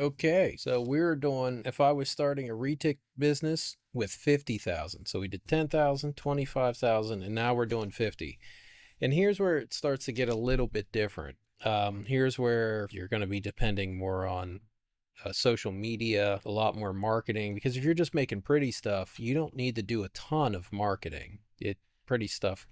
Okay, so we're doing, if I was starting a retic business with 50,000. So we did 10,000, 25,000, and now we're doing 50. And here's where it starts to get a little bit different. Here's where you're going to be depending more on social media, a lot more marketing, because if you're just making pretty stuff, you don't need to do a ton of marketing. Pretty stuff,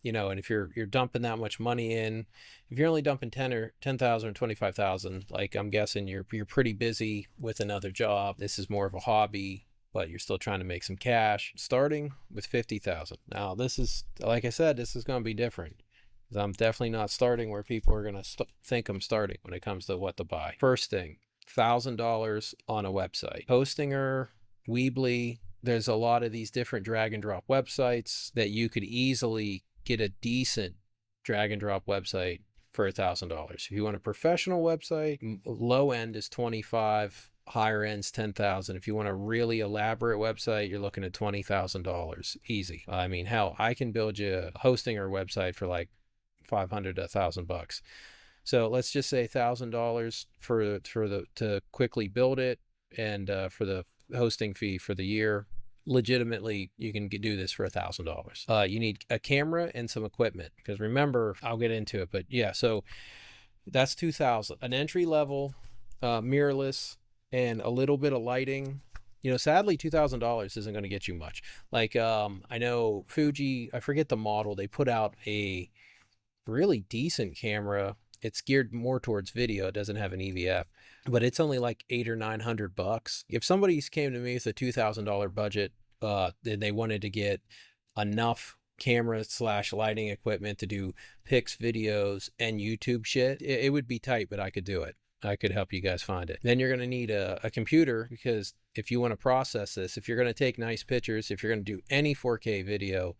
and if you're dumping that much money in, if you're only dumping 10,000 or 25,000, like I'm guessing you're pretty busy with another job. This is more of a hobby, but you're still trying to make some cash. Starting with 50,000. Now, this is, like I said, this is going to be different. I'm definitely not starting where people are going to think I'm starting when it comes to what to buy. First thing, $1,000 on a website. Hostinger, Weebly, there's a lot of these different drag and drop websites that you could easily get a decent drag and drop website for $1,000. If you want a professional website, low end is 25, higher end's 10,000. If you want a really elaborate website, you're looking at $20,000 easy. I mean, hell, I can build you a Hostinger website for like 500 to 1,000 bucks. So let's just say $1,000 for the to quickly build it, and for the hosting fee for the year. Legitimately, you can do this for $1,000. You need a camera and some equipment, because remember, I'll get into it, but yeah, so that's 2,000. An entry level, mirrorless, and a little bit of lighting. Sadly, $2,000 isn't going to get you much. Like, I know Fuji, I forget the model, they put out a really decent camera. It's geared more towards video. It doesn't have an EVF, but it's only like 800 or 900 bucks. If somebody came to me with a $2,000 budget, and they wanted to get enough camera slash lighting equipment to do pics, videos, and YouTube shit, it would be tight, but I could do it. I could help you guys find it. Then you're going to need a computer, because if you want to process this, if you're going to take nice pictures, if you're going to do any 4K video,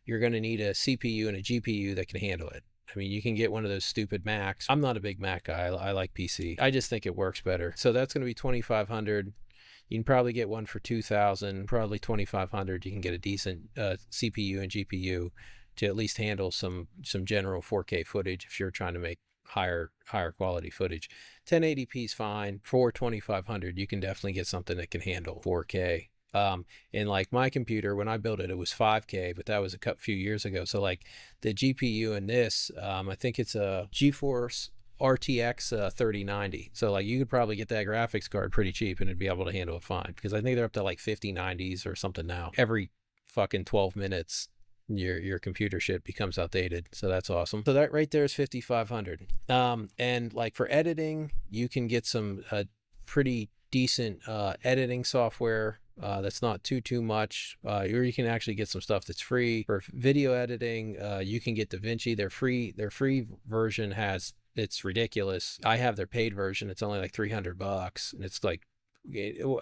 you're going to need a CPU and a GPU that can handle it. I mean, you can get one of those stupid Macs. I'm not a big Mac guy. I like PC. I just think it works better. So that's going to be 2,500. You can probably get one for 2,000, probably 2,500. You can get a decent CPU and GPU to at least handle some general 4K footage if you're trying to make higher quality footage. 1080p is fine. For 2,500, you can definitely get something that can handle 4K. And like my computer, when I built it, it was 5K, but that was a few years ago. So like the GPU in this, I think it's a GeForce RTX 3090. So like you could probably get that graphics card pretty cheap and it'd be able to handle it fine, because I think they're up to like 5090s or something now. Every fucking 12 minutes your computer shit becomes outdated. So that's awesome. So that right there is 5,500. And like for editing, you can get some pretty decent editing software that's not too much, or you can actually get some stuff that's free for video editing. You can get DaVinci. Their free version it's ridiculous. I have their paid version. It's only like 300 bucks, and it's like,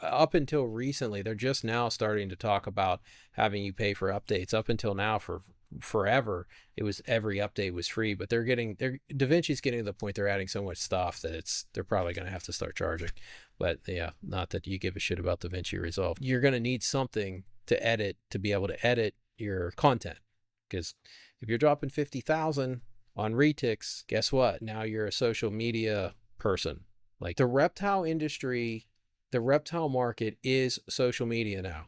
up until recently, they're just now starting to talk about having you pay for updates. Up until now, for forever, it was every update was free, but DaVinci's getting to the point they're adding so much stuff that they're probably going to have to start charging. But yeah, not that you give a shit about DaVinci Resolve. You're going to need something to edit, to be able to edit your content, because if you're dropping 50,000 on retics, guess what? Now you're a social media person. Like the reptile industry, the reptile market is social media now.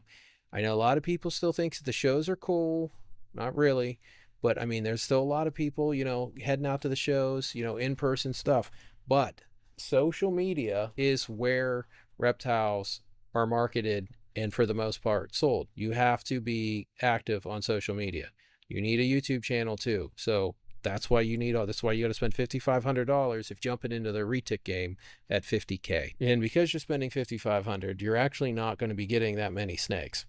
I know a lot of people still think that the shows are cool. Not really, but I mean, there's still a lot of people, heading out to the shows, in-person stuff. But social media is where reptiles are marketed and for the most part sold. You have to be active on social media. You need a YouTube channel too. So that's why that's why you got to spend $5,500 if jumping into the retic game at 50K. And because you're spending $5,500, you're actually not going to be getting that many snakes.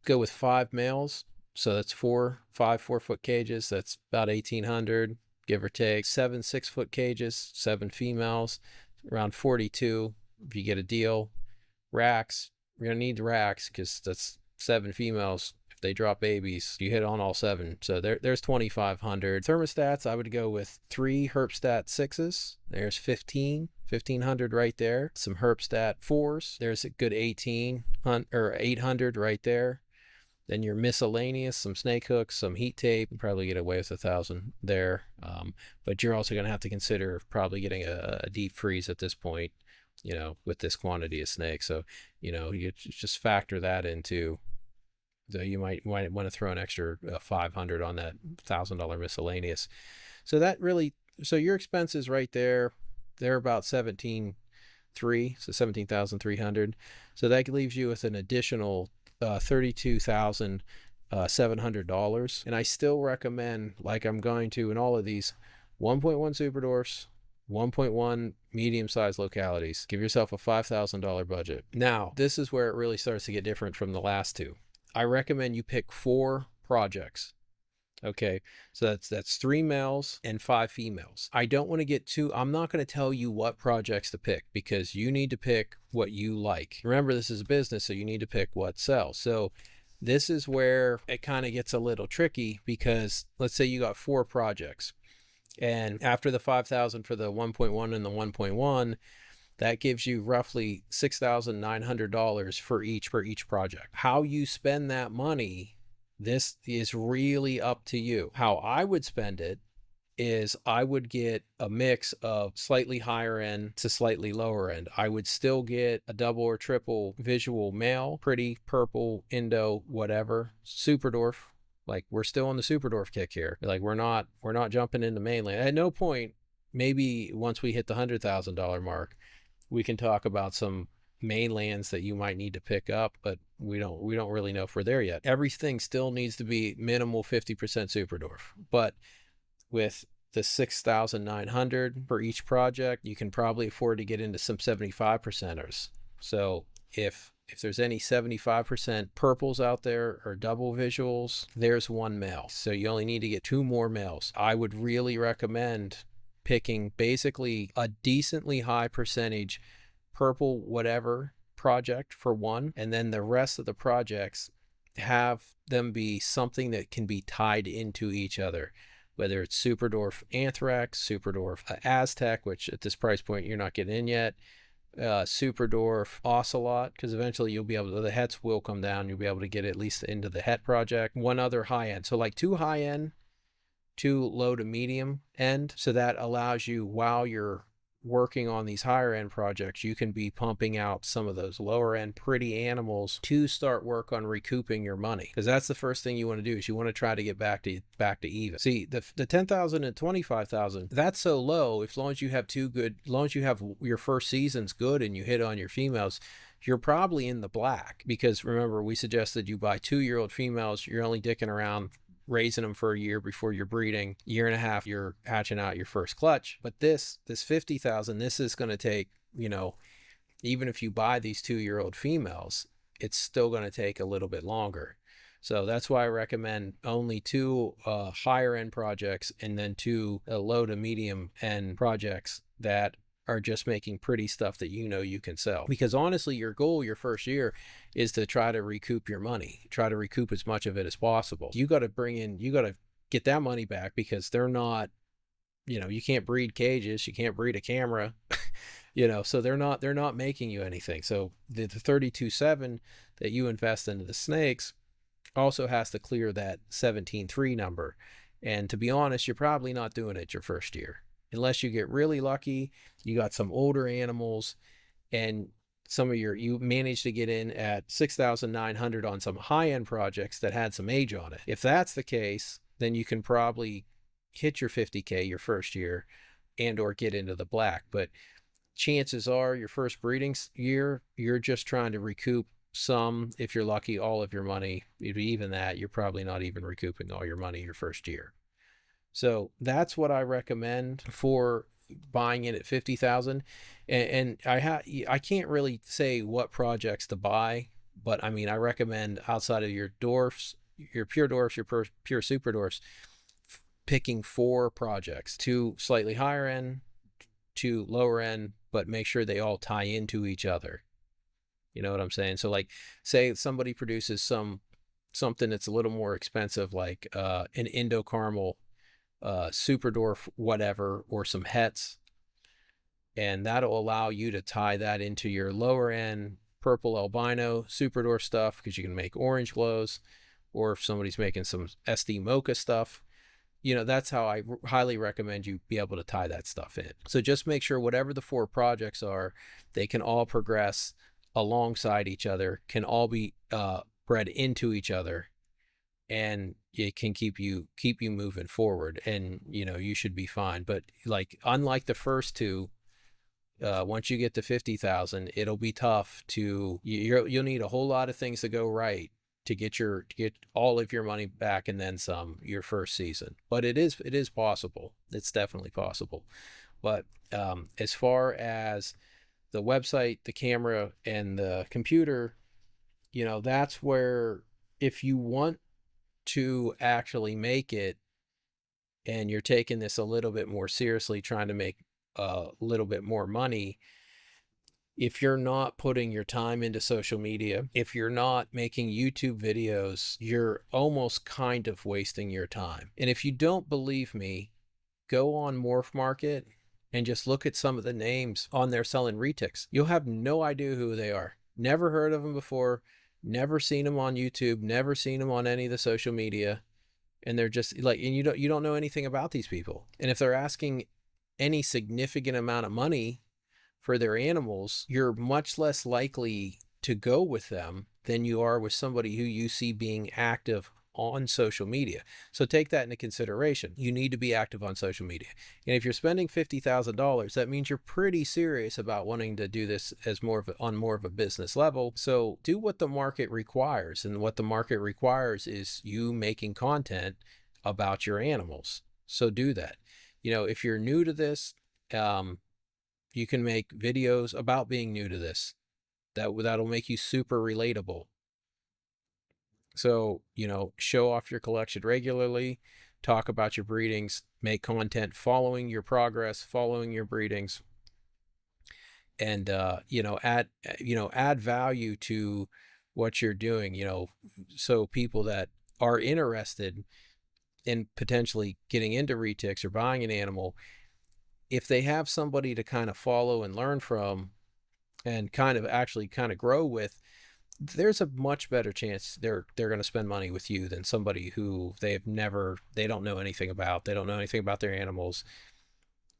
Go with 5 males. So that's 5 4-foot cages. That's about 1,800, give or take. 7 6-foot cages, 7 females, around 42 if you get a deal. Racks, you're going to need the racks, because that's 7 females. If they drop babies, you hit on all 7. So there's 2,500. Thermostats, I would go with 3 Herpstat 6s. There's 1,500 right there. Some Herpstat 4s. There's a good 800 right there. Then your miscellaneous, some snake hooks, some heat tape, you probably get away with 1,000 there. But you're also going to have to consider probably getting a deep freeze at this point, with this quantity of snakes. So, you just factor that into. So you might want to throw an extra 500 on that $1,000 miscellaneous. So that really, so your expenses right there, they're about 17,300, so 17,300. So that leaves you with an additional $32,700. And I still recommend, like I'm going to in all of these, 1.1 super dwarfs, 1.1 medium-sized localities. Give yourself a $5,000 budget. Now, this is where it really starts to get different from the last two. I recommend you pick 4 projects. Okay, so that's 3 males and 5 females. I don't want to get too, I'm not going to tell you what projects to pick, because you need to pick what you like. Remember, this is a business, so you need to pick what sells. So this is where it kind of gets a little tricky, because let's say you got 4 projects, and after the 5,000 for the 1.1 and the 1.1, that gives you roughly $6,900 for each project. How you spend that money, this is really up to you. How I would spend it is I would get a mix of slightly higher end to slightly lower end. I would still get a double or triple visual male, pretty, purple, Indo, whatever, super dwarf. Like, we're still on the super dwarf kick here. Like, we're not jumping into mainland. At no point, maybe once we hit the $100,000 mark, we can talk about some mainlands that you might need to pick up, but we don't really know if we're there yet. Everything still needs to be minimal 50% super dwarf. But with the 6,900 for each project, you can probably afford to get into some 75%ers. So if there's any 75% purples out there or double visuals, there's 1 male. So you only need to get 2 more males. I would really recommend picking basically a decently high percentage purple whatever project for 1, and then the rest of the projects have them be something that can be tied into each other, whether it's super dwarf anthrax, super dwarf Aztec, which at this price point you're not getting in yet, super dwarf ocelot, because eventually you'll be able to, the hets will come down, you'll be able to get at least into the het project. 1 other high end, so like 2 high end, 2 low to medium end. So that allows you, while you're working on these higher end projects, you can be pumping out some of those lower end pretty animals to start work on recouping your money, because that's the first thing you want to do, is you want to try to get back to even. See, the 10,000 and 25,000, that's so low. As long as you have as long as you have your first season's good and you hit on your females, you're probably in the black, because remember, we suggested you buy 2-year-old females. You're only dicking around raising them for a year before you're breeding. Year and a half, you're hatching out your first clutch. But this 50,000, this is going to take, even if you buy these 2-year-old females, it's still going to take a little bit longer. So that's why I recommend only 2 higher end projects, and then 2 low to medium end projects that are just making pretty stuff that you can sell. Because honestly, your goal your first year is to try to recoup your money, try to recoup as much of it as possible. You got to get that money back, because they're not, you can't breed cages, you can't breed a camera, so they're not making you anything. So the 32.7 that you invest into the snakes also has to clear that 17.3 number. And to be honest, you're probably not doing it your first year, unless you get really lucky. You got some older animals, and you managed to get in at 6,900 on some high-end projects that had some age on it. If that's the case, then you can probably hit your 50K your first year and or get into the black. But chances are your first breeding year, you're just trying to recoup some, if you're lucky, all of your money. Even that, you're probably not even recouping all your money your first year. So that's what I recommend for buying in at 50,000. And I can't really say what projects to buy, but I mean, I recommend, outside of your dwarfs, your pure dwarfs, your pure super dwarfs, picking 4 projects: 2 slightly higher end, 2 lower end, but make sure they all tie into each other. You know what I'm saying? So like, say somebody produces something that's a little more expensive, like an Indo caramel, super dwarf whatever, or some hets, and that'll allow you to tie that into your lower end purple albino super dwarf stuff, because you can make orange glows. Or if somebody's making some SD mocha stuff, that's how I highly recommend you be able to tie that stuff in. So just make sure whatever the 4 projects are, they can all progress alongside each other, can all be bred into each other, and it can keep you moving forward, and you should be fine. But like, unlike the first two, once you get to 50,000, it'll be tough to you'll need a whole lot of things to go right to get all of your money back and then some your first season. But it is possible. It's definitely possible. But as far as the website, the camera, and the computer, that's where, if you want to actually make it and you're taking this a little bit more seriously, trying to make a little bit more money, if you're not putting your time into social media, if you're not making YouTube videos, you're almost kind of wasting your time. And if you don't believe me, go on Morph Market and just look at some of the names on there selling retics. You'll have no idea who they are. Never heard of them before, never seen them on YouTube, never seen them on any of the social media. And they're just like, and you don't know anything about these people. And if they're asking any significant amount of money for their animals, you're much less likely to go with them than you are with somebody who you see being active on social media. So take that into consideration. You need to be active on social media. And if you're spending $50,000, that means you're pretty serious about wanting to do this as on more of a business level. So do what the market requires. And what the market requires is you making content about your animals. So do that. If you're new to this, you can make videos about being new to this. That'll make you super relatable. So, show off your collection regularly, talk about your breedings, make content following your progress, following your breedings, and add value to what you're doing, so people that are interested in potentially getting into retics or buying an animal, if they have somebody to kind of follow and learn from and kind of grow with, there's a much better chance they're going to spend money with you than somebody who they don't know anything about. They don't know anything about their animals,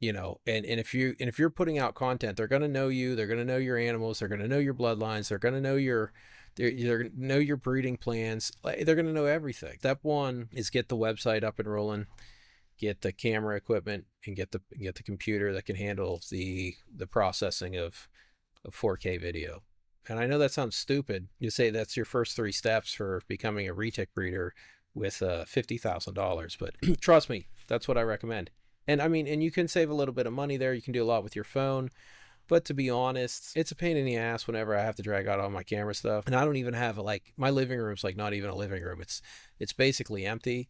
and if you're putting out content, they're going to know you, they're going to know your animals, they're going to know your bloodlines, they're going to know they're going to know your breeding plans. They're going to know everything. Step one is get the website up and rolling, get the camera equipment, and get the computer that can handle the processing of 4K video. And I know that sounds stupid. You say that's your first 3 steps for becoming a retic breeder with $50,000, but trust me, that's what I recommend. And I mean, and you can save a little bit of money there. You can do a lot with your phone. But to be honest, it's a pain in the ass whenever I have to drag out all my camera stuff. And I don't even have my living room's like not even a living room. It's basically empty.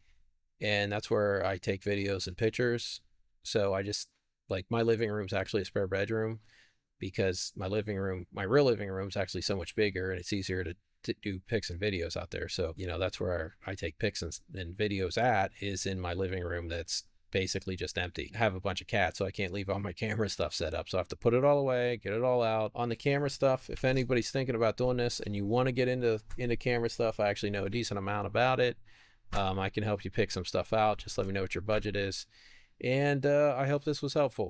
And that's where I take videos and pictures. So I just, my living room's actually a spare bedroom, because my real living room is actually so much bigger, and it's easier to do pics and videos out there. So, that's where I take pics and videos is in my living room that's basically just empty. I have a bunch of cats, so I can't leave all my camera stuff set up. So I have to put it all away, get it all out. On the camera stuff, if anybody's thinking about doing this and you want to get into camera stuff, I actually know a decent amount about it. I can help you pick some stuff out. Just let me know what your budget is. And I hope this was helpful.